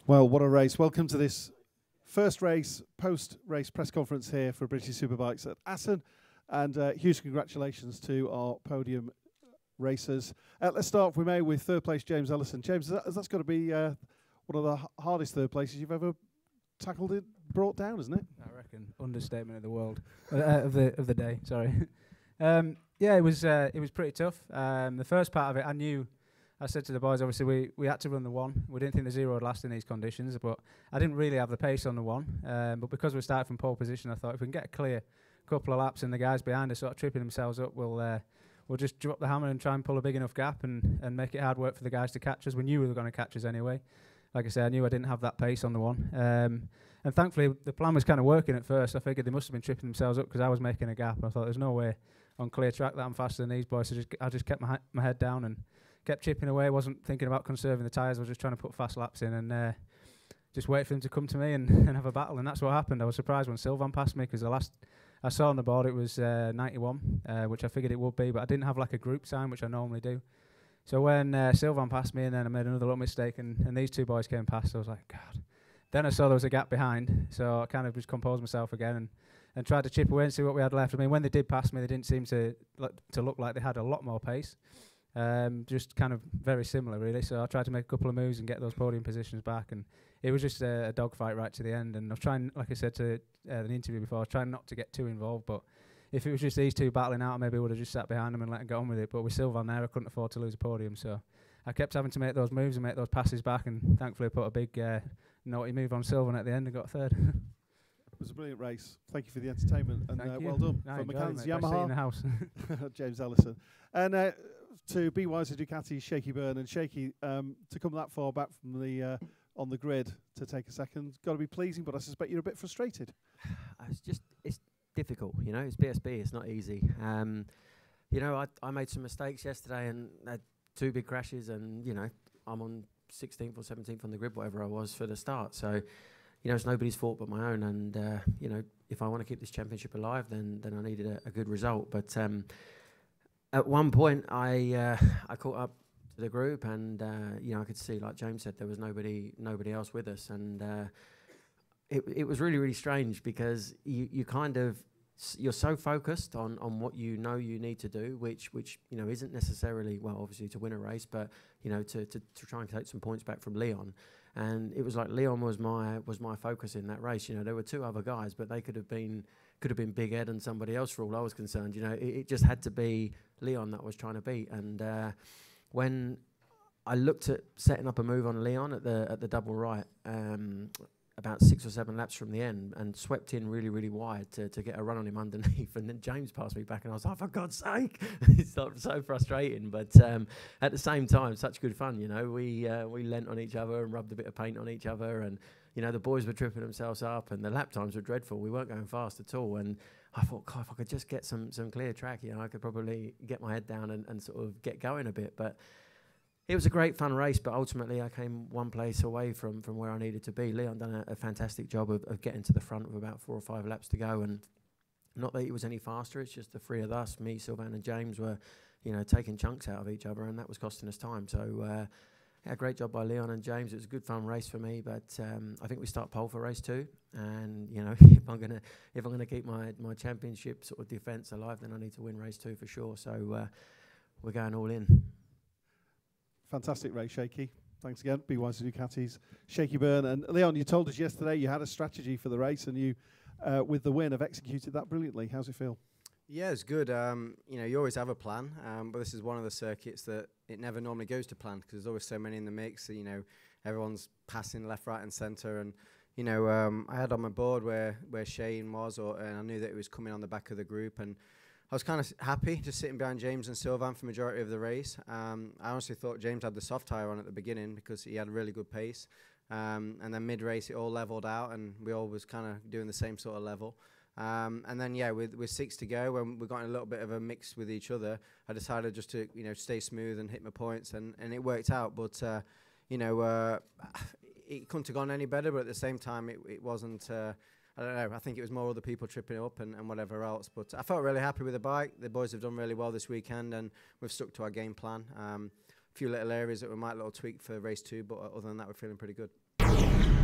Well, what a race. Welcome to this first race, post-race press conference here for British Superbikes at Assen. And huge congratulations to our podium racers. Let's start, if we may, with third place James Ellison. James, that's got to be one of the hardest third places you've ever tackled it, brought down, isn't it? I reckon. Understatement of the world, of the day. Sorry. Yeah, it was pretty tough. The first part of it, I said to the boys, obviously we had to run the one. We didn't think the zero would last in these conditions, but I didn't really have the pace on the one. But because we started from pole position, I thought if we can get a clear couple of laps and the guys behind us sort of tripping themselves up, we'll just drop the hammer and try and pull a big enough gap and make it hard work for the guys to catch us. We knew we were going to catch us anyway. Like I said, I knew I didn't have that pace on the one. And thankfully, the plan was kind of working at first. I figured they must have been tripping themselves up because I was making a gap. I thought there's no way on clear track that I'm faster than these boys. So I just kept my head down and kept chipping away. Wasn't thinking about conserving the tyres. I was just trying to put fast laps in and just wait for them to come to me and have a battle. And that's what happened. I was surprised when Sylvan passed me because the last I saw on the board it was 91, which I figured it would be, but I didn't have like a group sign, which I normally do. So when Sylvan passed me and then I made another little mistake and these two boys came past, I was like, God. Then I saw there was a gap behind, so I kind of just composed myself again and tried to chip away and see what we had left. I mean, when they did pass me, they didn't seem to look like they had a lot more pace. Just kind of very similar, really. So I tried to make a couple of moves and get those podium positions back, and it was just a dogfight right to the end. And I was trying, like I said to the interview before, I was trying not to get too involved, but if it was just these two battling out, maybe I would have just sat behind them and let them get on with it. But with Sylvan there, I couldn't afford to lose a podium, so I kept having to make those moves and make those passes back, and thankfully I put a big naughty move on Sylvan at the end and got third. It was a brilliant race. Thank you for the entertainment, and well done from McCann's Yamaha. In the house. James Ellison. And to BY's Ducati, Shaky Byrne, and Shaky, to come that far back from the on the grid to take a second, got to be pleasing, but I suspect you're a bit frustrated. It's difficult, you know. It's BSB. It's not easy. You know, I made some mistakes yesterday and had two big crashes, and you know, I'm on 16th or 17th on the grid, whatever I was for the start. So, you know, it's nobody's fault but my own. And you know, if I want to keep this championship alive, then I needed a good result. But at one point, I caught up to the group, and you know, I could see, like James said, there was nobody else with us, and it was really strange because you kind of you're so focused on what you know you need to do, which you know isn't necessarily, well, obviously to win a race, but you know to try and take some points back from Leon. And it was like Leon was my focus in that race. You know, there were two other guys, but they could have been Big Ed and somebody else for all I was concerned. You know, it just had to be Leon that I was trying to beat. And when I looked at setting up a move on Leon at the double right, about 6 or 7 laps from the end, and swept in really wide to get a run on him underneath, and then James passed me back and I was like, for God's sake. It's so frustrating, but at the same time, such good fun. You know, we leant on each other and rubbed a bit of paint on each other, and you know, the boys were tripping themselves up and the lap times were dreadful. We weren't going fast at all, and I thought, God, if I could just get some clear track, you know, I could probably get my head down and sort of get going a bit. But it was a great fun race, but ultimately I came one place away from where I needed to be. Leon done a fantastic job of getting to the front with about 4 or 5 laps to go, and not that he was any faster, it's just the three of us, me, Sylvan and James, were, you know, taking chunks out of each other, and that was costing us time. So yeah, great job by Leon and James. It was a good fun race for me, but I think we start pole for race 2, and you know, if I'm gonna keep my championship sort of defence alive, then I need to win race 2 for sure. So we're going all in. Fantastic race, Shaky. Thanks again, BY's Ducatis, Shaky Byrne. And Leon, you told us yesterday you had a strategy for the race, and you, with the win, have executed that brilliantly. How's it feel? Yeah, it's good. You know, you always have a plan, but this is one of the circuits that it never normally goes to plan because there's always so many in the mix. You know, everyone's passing left, right, and centre. And you know, I had on my board where Shane was, and I knew that it was coming on the back of the group, and I was kind of happy just sitting behind James and Sylvan for the majority of the race. I honestly thought James had the soft tyre on at the beginning because he had a really good pace. And then mid-race, it all levelled out, and we all was kind of doing the same sort of level. And then, yeah, with 6 to go, when we got in a little bit of a mix with each other, I decided just to, you know, stay smooth and hit my points, and it worked out. But, you know, it couldn't have gone any better, but at the same time, it wasn't... I don't know, I think it was more other people tripping up and whatever else. But I felt really happy with the bike. The boys have done really well this weekend, and we've stuck to our game plan. few little areas that we might little tweak for race 2, but other than that, we're feeling pretty good.